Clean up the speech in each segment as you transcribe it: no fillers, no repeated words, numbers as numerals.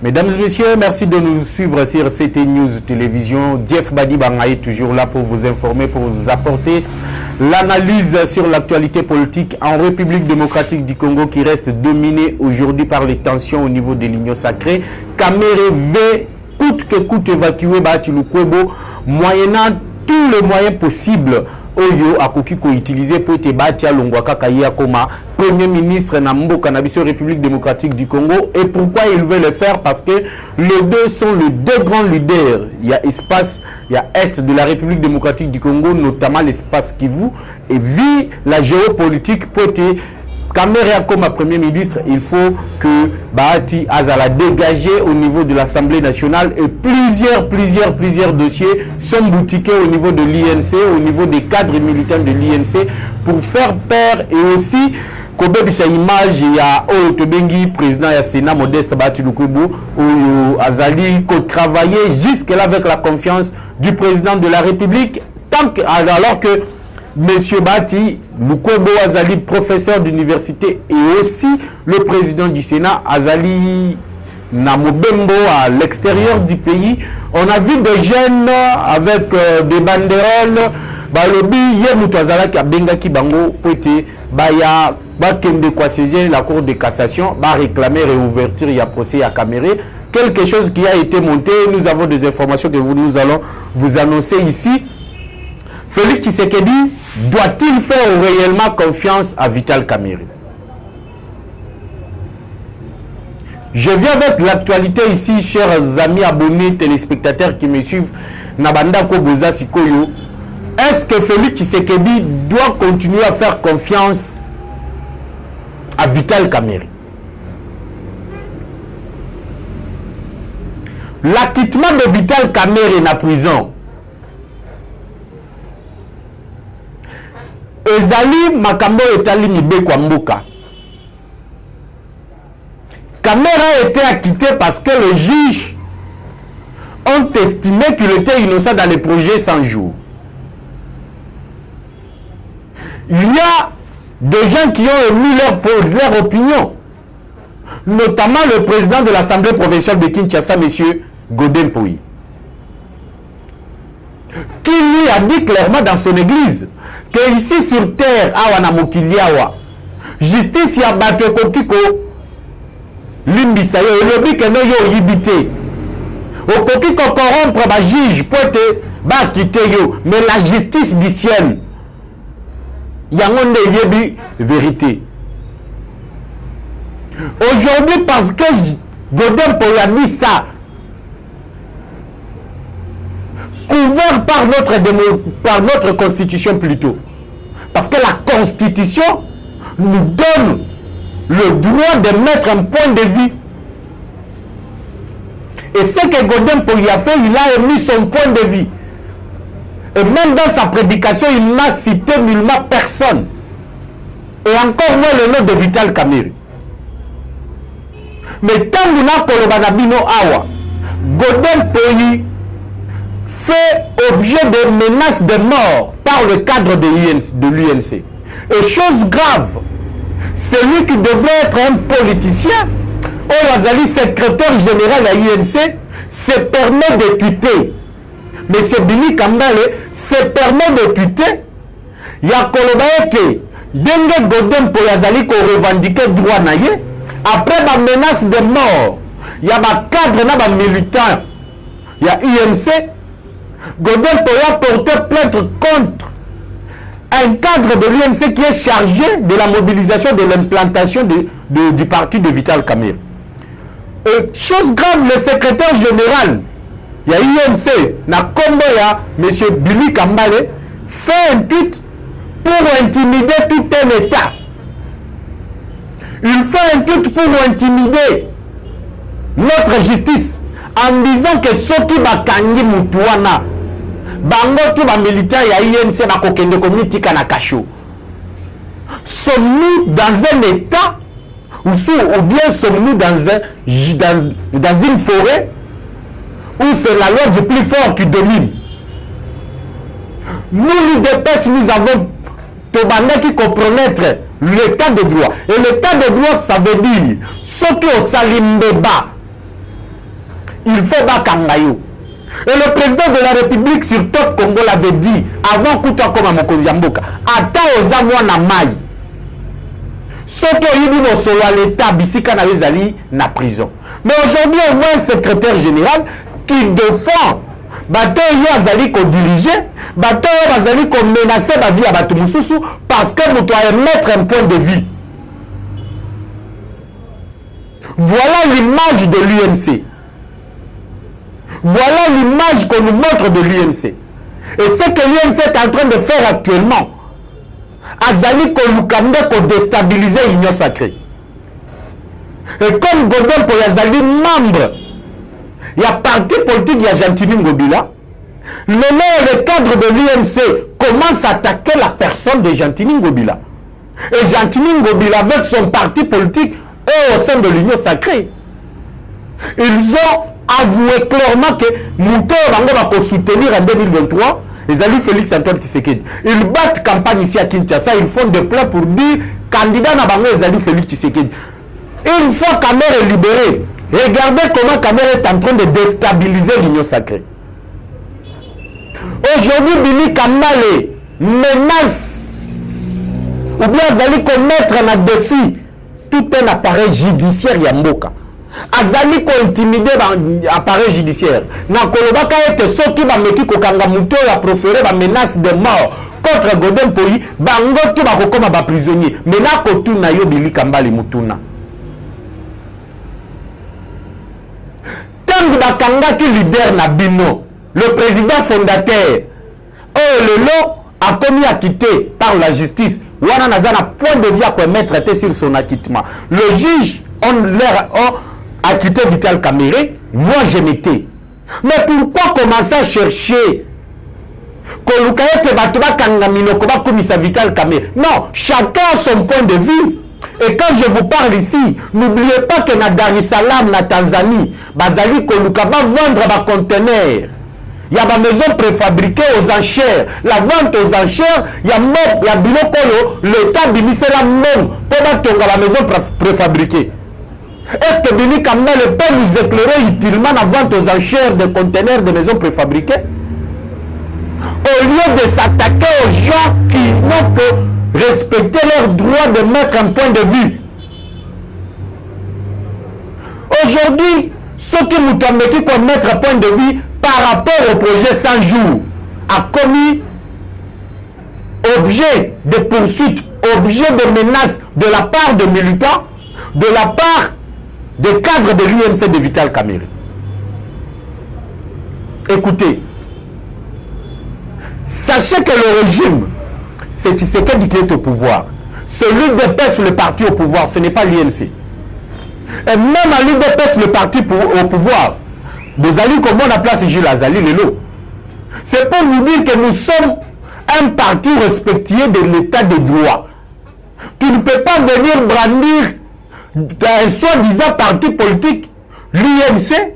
Mesdames et messieurs, merci de nous suivre sur CT News Télévision. Jeff Badi Bangaye toujours là pour vous informer, pour vous apporter l'analyse sur l'actualité politique en République démocratique du Congo qui reste dominée aujourd'hui par les tensions au niveau de l'Union sacrée. Kamere veut coûte que coûte évacuer Bahati Lukwebo moyennant tous les moyens possibles. Oyo akoki ko utiliser pour te Batia Longwaka Kaya comme premier ministre na Mboka na biso République démocratique du Congo. Et pourquoi il veut le faire? Parce que les deux sont les deux grands leaders. Il y a espace, il y a est de la République démocratique du Congo, notamment l'espace Kivu. Et vu la géopolitique pour te Kamere comme premier ministre, il faut que Bahati Azala dégagé au niveau de l'Assemblée nationale et plusieurs dossiers sont boutiqués au niveau de l'INC, au niveau des cadres militaires de l'INC pour faire peur et aussi Kobe bisa image ya Oyotobengi président ya Sénat Modeste Bahati Lukwebo ou Azali ko travailler jusque là avec la confiance du président de la République tant que, alors que Monsieur Bahati Lukwebo Azali, professeur d'université et aussi le président du Sénat, Azali Namobembo à l'extérieur du pays. On a vu des jeunes avec des banderoles. Balobi Yemuto Azala qui a bengaki bango poete baya bakende kwa saisir la Cour de cassation ba réclamer réouverture ya procès à Kamere. Quelque chose qui a été monté. Nous avons des informations que nous allons vous annoncer ici. Félix Tshisekedi doit-il faire réellement confiance à Vital Kamerhe? Je viens avec l'actualité ici, chers amis abonnés, téléspectateurs qui me suivent. Nabanda Koboza Sikoyo. Est-ce que Félix Tshisekedi doit continuer à faire confiance à Vital Kamerhe? L'acquittement de Vital Kamerhe na prison. Ezali Makambo etali mibeko mboka. Kamere a été acquitté parce que les juges ont estimé qu'il était innocent dans les projets 100 jours. Il y a des gens qui ont émis leur opinion, notamment le président de l'Assemblée provinciale de Kinshasa, M. Godin Pouy, qui lui a dit clairement dans son église que ici sur terre, awana mokiliawa, justice ya bato kokiko limbisa yo elobi que no yo yibité. Okokiko corrompre ba juge pote ba quitter yo, mais la justice du ciel yango nde yebi vérité. Aujourd'hui parce que Godin Pouy a dit ça, couvert par notre constitution plutôt. Parce que la constitution nous donne le droit de mettre un point de vue. Et ce que Godin Pouy a fait, il a émis son point de vue. Et même dans sa prédication, il n'a cité nullement personne. Et encore moins le nom de Vital Kamerhe. Mais tant que nous avons awa, Godin Pouy fait objet de menaces de mort par le cadre de l'UNC. Et chose grave, celui qui devrait être un politicien, Oazali, secrétaire général de l'UNC, se permet de tweeter. M. Billy Kambale se permet de tweeter. Il y a Kolobaete, Denge Godin Pouy Azali qui revendiquait droit naïe. Après la menace de mort, il y a un cadre, un militant, il y a UNC. Godin Pouy a porté plainte contre un cadre de l'UNC qui est chargé de la mobilisation de l'implantation du parti de Vital Kamerhe. Et chose grave, le secrétaire général, il y a UNC, na Komboya, M. Billy Kambale, fait un tweet pour intimider tout un État. Il fait un tweet pour intimider notre justice en disant que ceux qui bakangi mutuana bango tout ba militaire ya INC ba kokende komitika na kasho. Sommes-nous dans un état ou bien sommes-nous dans une forêt où c'est la loi du plus fort qui domine? Nous, l'UDPS, nous avons Tobanda qui compromettre l'état de droit. Et l'état de droit, ça veut dire ce qui est au Salimbeba, il faut bakangayo. Et le président de la République sur Top Congo l'avait dit avant Kouta comme à Mokonzi Mboka. Ata ozamwa na mai. Soto yibi no solo à l'État bisika na bezali na prison. Mais aujourd'hui on voit un secrétaire général qui défend bateau yo azali ko diriger, bateau yo azali ko menacer ba vie à bato mususu parce que nous doit mettre un point de vue. Voilà l'image de l'UNC. Voilà l'image qu'on nous montre de l'UNC. Et ce que l'UNC est en train de faire actuellement, azali ko lukande ko déstabiliser l'Union sacrée. Et comme Godin pour azali membre, il y a parti politique, il y a Gentini Ngobila. Le cadre de l'UNC commence à attaquer la personne de Gentini Ngobila. Et Gentini Ngobila avec son parti politique est au sein de l'Union sacrée. Ils ont avoué clairement que Mouto va soutenir en 2023 les alliés Félix Antoine Tshisekedi. Ils battent campagne ici à Kinshasa, ils font des plans pour dire candidat n'a pas les alliés Félix Tshisekedi. Une fois Kamer est libéré, regardez comment Kamer est en train de déstabiliser l'Union sacrée. Aujourd'hui, Bini Kamale menace ou bien Azali commettre un défi tout un appareil judiciaire Yamboka. Azali ko intimider l'appareil judiciaire. Na kolobaka ete soki ba meki ko kanga muto ya proférer ba menace de mort contre Godin Poyi, bango to ba kokoma ba prisonnier. Mais na ko tuna yo Bili Kambale mutuna. Tangu ba kanga ki leader na bino, le président fondateur, Lelo a commis acquitté par la justice. Wana nazana point de vue à commettre sur son acquittement. Le juge on leur a acquitté Vital Kamerhe, moi je m'étais. Mais pourquoi commencer à chercher Vital Kamerhe? Non, chacun a son point de vue. Et quand je vous parle ici, n'oubliez pas que na Dar es Salaam, na Tanzanie, Bazali Koluka va vendre un conteneur. Il y a des maisons préfabriquées aux enchères. La vente aux enchères, il y a l'État binissé la même pour la maison préfabriquée. Est-ce que Bini Kamale peut nous éclairer utilement la vente aux enchères de conteneurs de maisons préfabriquées? Au lieu de s'attaquer aux gens qui n'ont que respecter leur droit de mettre un point de vue. Aujourd'hui, ceux qui nous permettent de mettre un point de vue par rapport au projet 100 jours a commis objet de poursuite, objet de menace de la part de militants, de la part des cadres de l'UNC de Vital Kamerhe. Écoutez, sachez que le régime, c'est Tshisekedi qui est au pouvoir. Celui dépêche le parti au pouvoir, ce n'est pas l'UNC. Et même à l'UDPS, le parti au pouvoir, des alliés comme on a placé Gilles Azali Lelo. C'est pour vous dire que nous sommes un parti respectueux de l'état de droit. Tu ne peux pas venir brandir un soi-disant parti politique, l'UNC,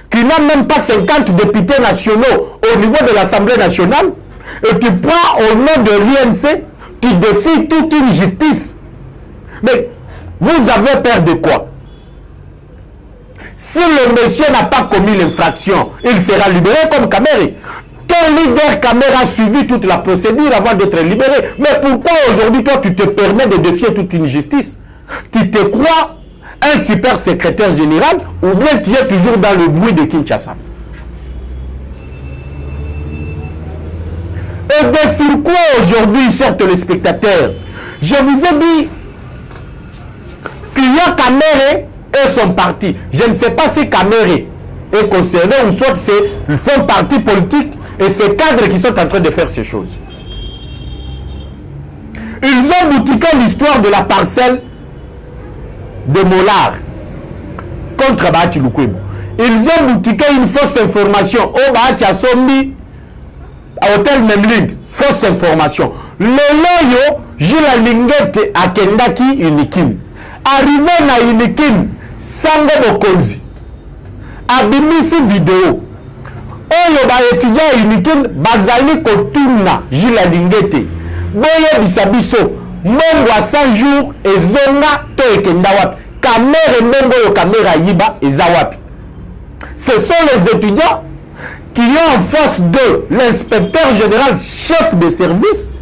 qui n'a même pas 50 députés nationaux au niveau de l'Assemblée nationale, et tu prends au nom de l'UNC, tu défies toute une justice. Mais vous avez peur de quoi? Si le monsieur n'a pas commis l'infraction, il sera libéré comme Kamerhe. Quel leader Kamerhe a suivi toute la procédure avant d'être libéré? Mais pourquoi aujourd'hui, toi, tu te permets de défier toute une justice? Tu te crois un super secrétaire général ou bien tu es toujours dans le bruit de Kinshasa? Et de sur quoi aujourd'hui, chers téléspectateurs, je vous ai dit qu'il y a Kamerhe et son parti. Je ne sais pas si Kamerhe est concerné ou soit c'est son parti politique et ses cadres qui sont en train de faire ces choses. Ils ont boutiqué l'histoire de la parcelle de Mollard contre Bahati Lukwebo. Ils ont boutiqué une fausse information au Bahati Assombi à Hôtel Memling. Fausse information. Le loyo, Gilles Lingette à Kendaki Unikim. Arrivé na Unikim, Sango Bokozi. Abimisi vidéo. Oyo ba étudiant Unikim, Bazali Kotuna, Gilles Lingette. Boye bisabiso. Mongo à 100 jours et zonga to ekenda wapi. Kamerhe mongo yo Kamerhe yiba eza wapi. Ce sont les étudiants qui ont en face de l'inspecteur général chef de service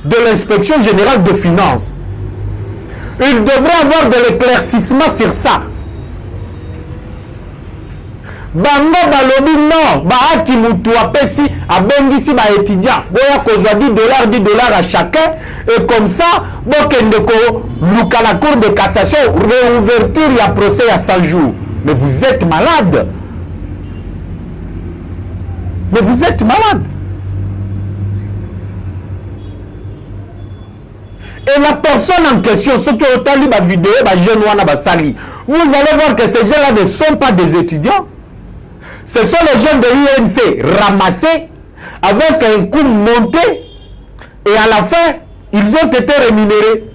de l'inspection générale de finances. Il devrait avoir de l'éclaircissement sur ça. Bango balobi non, baati mutu apesi abengisi ba étudiant. Boya kozwa 10 $, à chacun et comme ça, bokende ko luka la cour de cassation réouverture ya procès à 100 jours. Mais vous êtes malade. Mais vous êtes malade. Et la personne en question, ceux qui ont lu ma vidéo, vous allez voir que ces gens-là ne sont pas des étudiants. Ce sont les jeunes de l'INC ramassés avec un coût monté et à la fin, ils ont été rémunérés.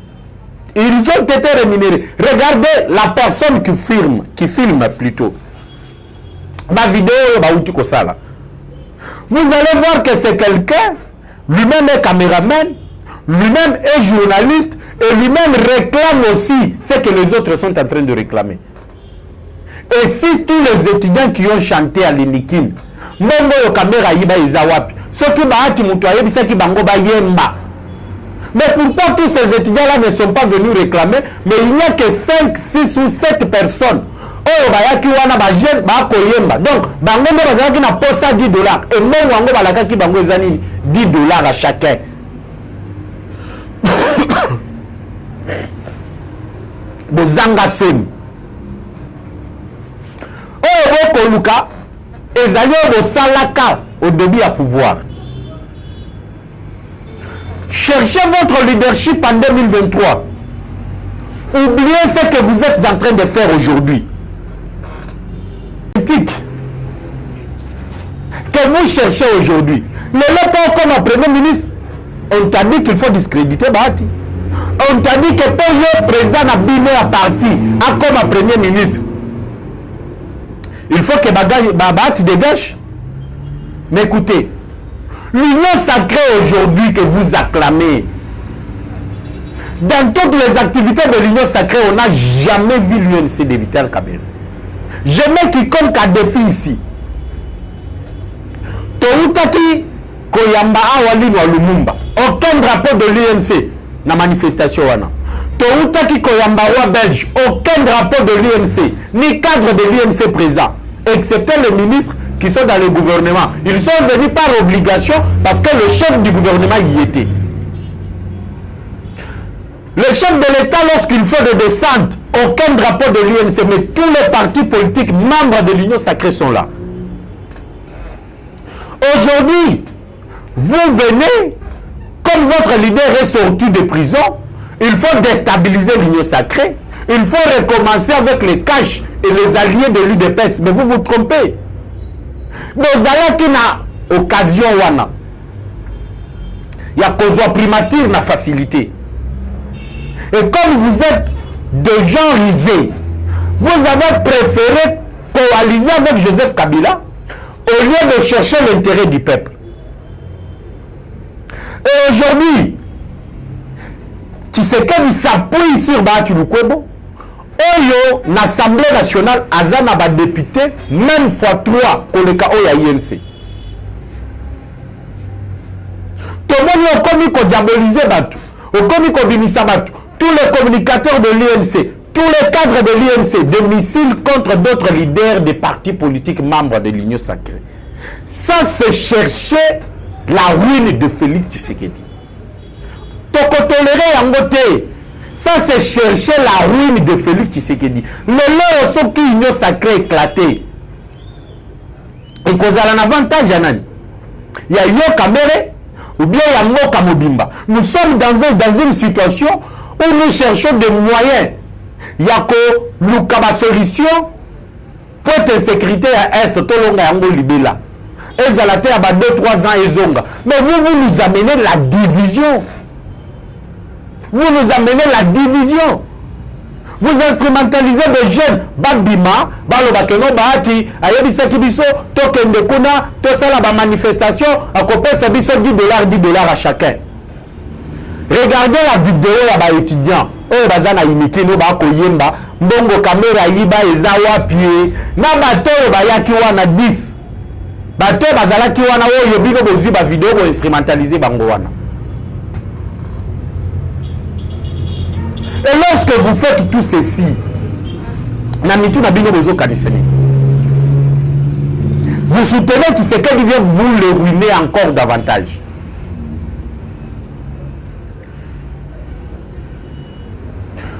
Ils ont été rémunérés. Regardez la personne qui filme plutôt. Ma vidéo, vous allez voir que c'est quelqu'un, lui-même est caméraman, lui-même est journaliste et lui-même réclame aussi ce que les autres sont en train de réclamer. Et si tous les étudiants qui ont chanté à l'Inikin, même le caméra yiba izawapi, ceux qui bahati mutuaye bisa ki bango ba yemba. Mais pourtant tous ces étudiants-là ne sont pas venus réclamer, mais il n'y a que 5, 6 ou 7 personnes. Oh bayaki wana ba jeune ba koyemba. Donc bango mo bazaki na posa 10 $. Et même wango balaka ki bango ezani 10 $ à chacun. Bozanga seni. Koluka, ezali salaka au début à pouvoir. Cherchez votre leadership en 2023. Oubliez ce que vous êtes en train de faire aujourd'hui. Que vous cherchez aujourd'hui. Le Lépo comme Premier ministre, on t'a dit qu'il faut discréditer Bahati. On t'a dit que pour le président n'a bimé à parti, comme Premier ministre. Il faut que Bahati dégage. Mais écoutez, l'union sacrée aujourd'hui que vous acclamez, dans toutes les activités de l'union sacrée, on n'a jamais vu l'UNC de Vital Kamerhe. Jamais quiconque a défi ici. Toutaki Koyamba Awali wa Lumumba. Aucun drapeau de l'UNC na manifestation wana. Toutaki Koyamba wa Belge. Aucun drapeau de l'UNC, ni cadre de l'UNC présent. Excepté les ministres qui sont dans le gouvernement. Ils sont venus par obligation parce que le chef du gouvernement y était. Le chef de l'État, lorsqu'il fait de descente, aucun drapeau de l'UNC, mais tous les partis politiques membres de l'Union sacrée sont là. Aujourd'hui, vous venez, comme votre leader est sorti de prison, il faut déstabiliser l'Union sacrée. Il faut recommencer avec les caches et les alliés de l'UDPS. Mais vous vous trompez. Nous allons qu'il y a occasion. Il y a cause primature, la facilité. Et comme vous êtes de gens risés, vous avez préféré coaliser avec Joseph Kabila au lieu de chercher l'intérêt du peuple. Et aujourd'hui, Tshisekedi s'appuie sur Bahati Lukwebo. Oyo, l'Assemblée nationale, Azana ba député, même fois 3, koleka oya INC. Tout le monde a commis qu'on diabolise Batu, au commis qu'on bimisa Batu. Tous les communicateurs de l'INC, tous les cadres de l'INC, des missiles contre d'autres leaders des partis politiques membres de l'Union sacrée. Ça, c'est chercher la ruine de Félix Tshisekedi. Toko toléré en côté. Ça, c'est chercher la ruine de Félix Tshisekedi. Le lot sont qui l'Union sacrée éclatée. Et qu'on a un avantage, il y a Yo Kamerhe ou bien il y a Ngoka Mobimba. Nous sommes dans une situation où nous cherchons des moyens. Il y a que Lukaba solution pour être sécurité à Est, Tolonga Yango Libela. Et Zalate à 2-3 ans et Zonga. Mais vous nous amenez la division. Vous nous amenez la division. Vous instrumentalisez des jeunes. Babima, Balobakeno, Bahati, Ayebisa Kibiso, Tokende Kuna, Tosala ba manifestation, à copier sa biso $10 à chacun. Regardez la vidéo là-bas étudiants. Oh bazana imiki no ba koyemba, mbongo caméra yiba eza wapi na bato bayaki wana 10 bato bazalaki wana oyo bino bozwi ba vidéo bo instrumentaliser bango wana. Et lorsque vous faites tout ceci, vous soutenez que c'est qu'elle vient vous le ruiner encore davantage.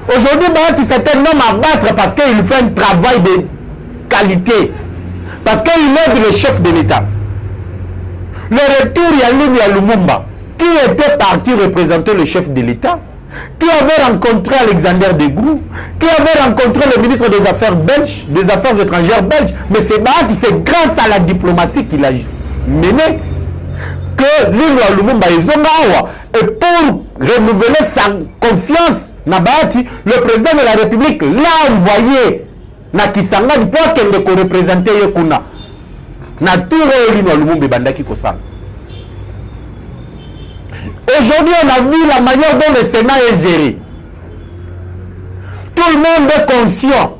Aujourd'hui, c'est un homme à battre parce qu'il fait un travail de qualité. Parce qu'il aide le chef de l'État. Le retour, il y a Lumumba, qui était parti représenter le chef de l'État, qui avait rencontré Alexander Degrou, qui avait rencontré le ministre des Affaires belges, des Affaires étrangères belges. Mais c'est grâce à la diplomatie qu'il a mené que Lilo Lumumba et Zongawa. Et pour renouveler sa confiance, le président de la République l'a envoyé na Kisangani pour qu'il ne représente Yekuna. Na tout Lilo Lumumba bandaki kosala. Aujourd'hui, on a vu la manière dont le Sénat est géré. Tout le monde est conscient.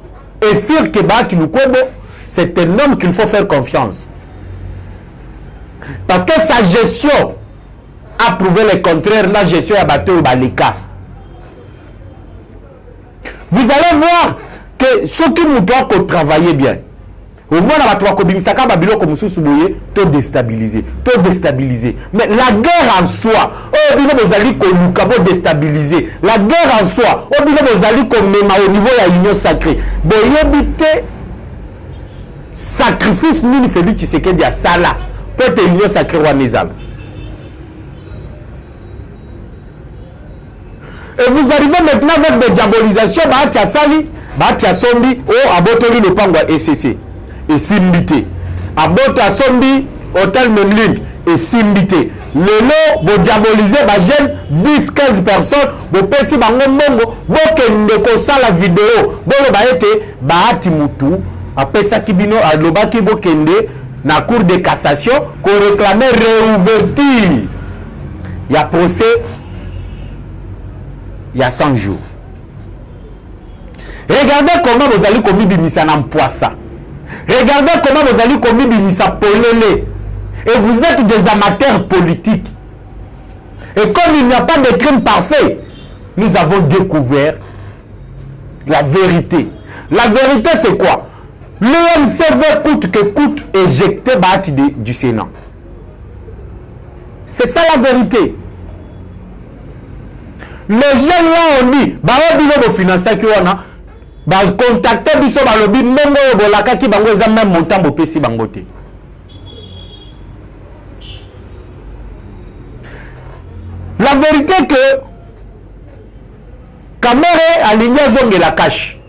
Et sûr que Bahati Lukwebo, c'est un homme qu'il faut faire confiance. Parce que sa gestion a prouvé le contraire. La gestion a battu au Baleka. Vous allez voir que ceux qui nous doivent travailler bien. Au moins, on va déstabiliser. Mais la guerre en soi, déstabiliser. La guerre en soi, au niveau de l'union sacrée. Sacrifice, nous faisons ce qu'il y a ça là. Peut-être l'union sacrée ou et vous arrivez maintenant avec des diabolisations, Bahati Sombi, Abotoli le Pangwa SCC. Et Simbité. Abota Sombi, Hôtel Memling, et Simbité. Le lot, vous diabolisez, bah, 10-15 personnes, vous pensez, bah, vous la vidéo, vous Bahati Moutou, après ça, Kibino, à Lobaki, Bokende, na cour de cassation, qu'on réclamait réouverture. Il y a procès, il y a 100 jours. Regardez comment vous allez commis Bimisa Nampoissa. Regardez comment vous allez commis Bimisa Polele. Et vous êtes des amateurs politiques. Et comme il n'y a pas de crime parfait, nous avons découvert la vérité. La vérité, c'est quoi? L'OMC veut coûte que coûte éjecter Bahati du Sénat. C'est ça la vérité. Les jeunes là, on dit, bah, on financer qui on a. Contacter biso balobi mongo bolaka ki bango za même montant bo pesi bango te. La vérité que Kamere aligné zonge la cache.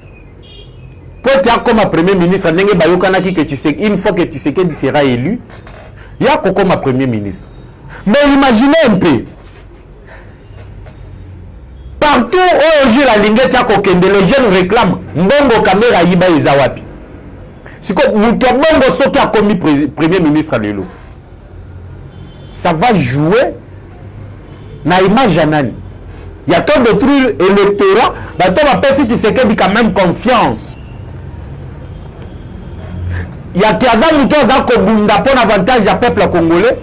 Pour être comme premier ministre, n'enge bayokana ki que tu sais une fois que tu sais qu'il sera élu, il y a comme premier ministre. Mais imaginez un peu. Partout où j'ai la ligne, les jeunes réclament Mbongo caméra yiba ezawapi. C'est comme Mbongo Soki a commis premier ministre à l'élo. Ça va jouer na image anani. Il y a tant de trucs électoraux, bato va penser que c'est quand même confiance. Il y a Kiaza Mutoza Kobunda pour l'avantage du peuple congolais.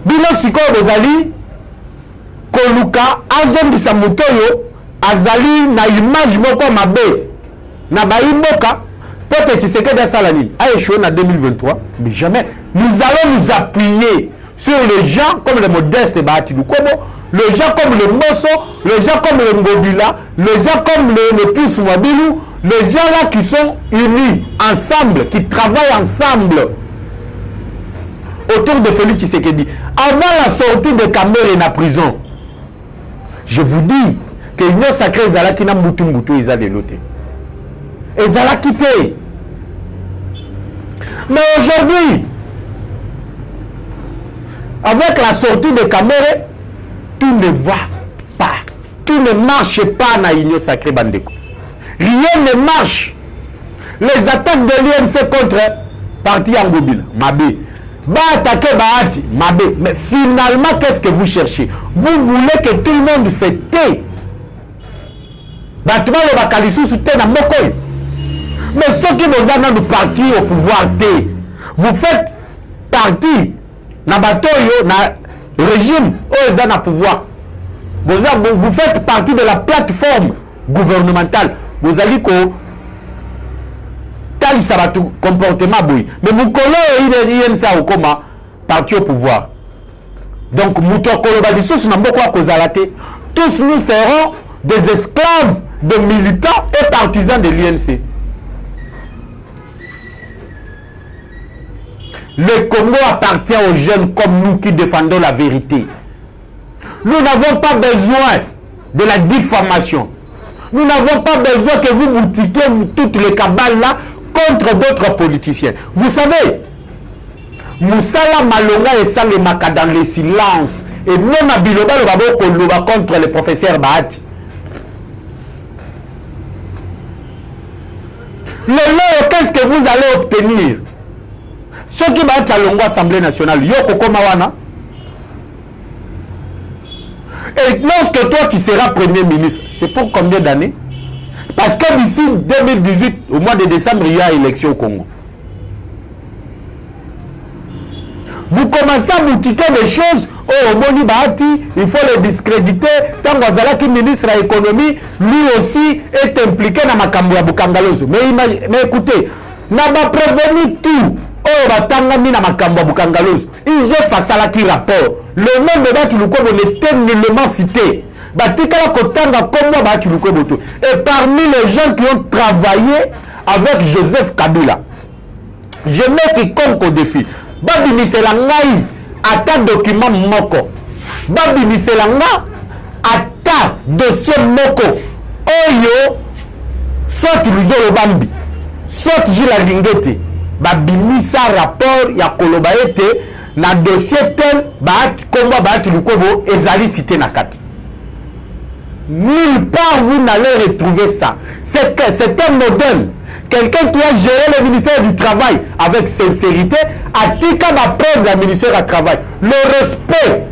Bino siko bezali Koluka azongisa mutoyo azali na image moko mabe na baimboka peut-être Tshisekedi asala nini a échoué en 2023 mais jamais nous allons nous appuyer sur les gens comme le modeste Bahati Lukwebo, les gens comme le Mosso, les gens comme le Ngobila, les gens comme le Pius Mwabilu, les gens là qui sont unis ensemble, qui travaillent ensemble autour de Félix Tshisekedi avant la sortie de Kamere na prison. Je vous dis que l'union sacrée Zalaki na Moutou Moutou ils ont des lotés. Et Zalaki quitté. Mais aujourd'hui, avec la sortie de Kamere, tout ne va pas. Tout ne marche pas dans l'union sacrée Bandeko. Rien ne marche. Les attaques de l'UNC contre parti Angobila, Mabé. Va attaquer Bahati, Mabé. Mais finalement, qu'est-ce que vous cherchez? Vous voulez que tout le monde se tait. Batman le Bakalisu soutient na Mokoy. Mais ceux qui vous ont parti au pouvoir, vous faites partie na batoyo na régime où ils ont le pouvoir. Vous faites partie de la plateforme gouvernementale. Vous allez que tel ça va tout comportement boui. Mais vous collez il ça au coma parti au pouvoir. Donc tous nous serons des esclaves de militants et partisans de l'UNC. Le Congo appartient aux jeunes comme nous qui défendons la vérité. Nous n'avons pas besoin de la diffamation. Nous n'avons pas besoin que vous boutiquiez toutes les cabales là contre d'autres politiciens. Vous savez, Moussala Malonga et Salemaka dans le silence. Et même à Biloba, le Babo contre le professeur Bahati. Qu'est-ce que vous allez obtenir? Ceux qui battent à l'Assemblée nationale, Yoko Komawana. Et lorsque toi tu seras Premier ministre, c'est pour combien d'années? Parce que d'ici 2018, au mois de décembre, il y a élection au Congo. Vous commencez à boutiquer des choses. Oh, Moni Bahati, il faut le discréditer. Tant que qui ministre de l'économie, lui aussi est impliqué dans Makambo ya Bukangalozo. Mais écoutez, n'a pas prévenu tout. Oh, Batangami na Makambo ya Bukangalozo. Ils ont fait ça là qui rapport. Le nom de Batuloukobo n'était nullement cité. Batikala Kotanga comme Batuloukobo. Et parmi les gens qui ont travaillé avec Joseph Kabila, je mets quiconque au défi. Babi Miselangai, ata document moko. Babi Miselanga, ata dossier moko. Oyo, soit Luzo Bambi, soit Gila Ringete. Babi Misa rapport ya Kolobaete, na dossier tel, baat komba baat lukobo, ezali cité na kati. Nulle part vous n'allez retrouver ça. C'est un modèle. Quelqu'un qui a géré le ministère du Travail avec sincérité, a tika ma preuve la ministère du Travail. Le respect,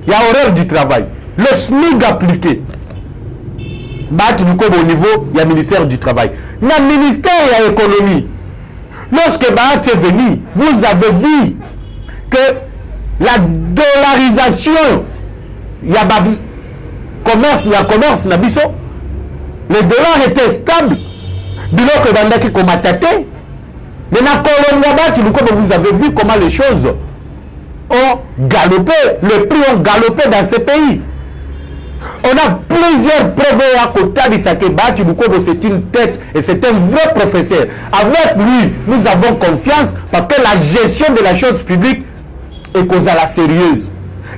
il y a horaire du travail. Le SMIC appliqué. Bat au niveau, il y a ministère du Travail. Le ministère de l'économie. Lorsque Bat est venu, vous avez vu que la dollarisation, il y a commerce, la commerce, le dollar était stable. Biloko bandaki komatate. Mais na Kolonga, vous avez vu comment les choses ont galopé, les prix ont galopé dans ce pays. On a plusieurs preuves à côté de Sakeba, c'est une tête et c'est un vrai professeur. Avec lui, nous avons confiance parce que la gestion de la chose publique est cause à la sérieuse.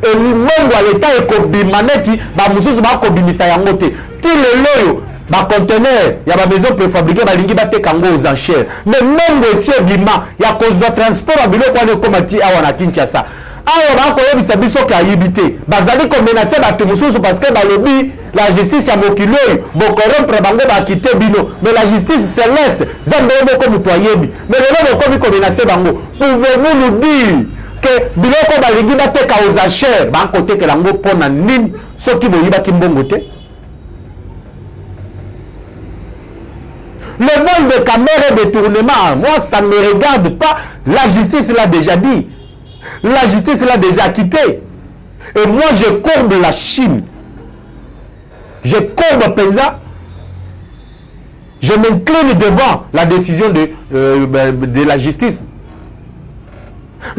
Et même l'État est kobimaneti, mususu ba kobimisa yangote. Ti le loyo ba conteneur, il y a ba maison préfabriquée ba lingi ba te kango aux enchères. Mais même aussi bima, il y a cause de transport à bilo kwa ne komati awa na Kinshasa. Awa ba ko yebisa biso ka yibité. Bazali ko menacer ba mususu parce que ba lobby la justice ya mokilo bo corrompre bango ba quitter bino. Mais la justice céleste, zambe ko mutoyebi. Mais le nom ko mi ko menacer bango. Pouvez-vous nous dire que biloko balingi bateka aux enchères ba côté que lango pona nini soki boyiba kimbongo te? Le vol de caméra et détournement, moi ça ne me regarde pas. La justice l'a déjà dit. La justice l'a déjà quitté. Et moi je courbe la Chine. Je courbe Pesa. Je m'incline devant la décision de la justice.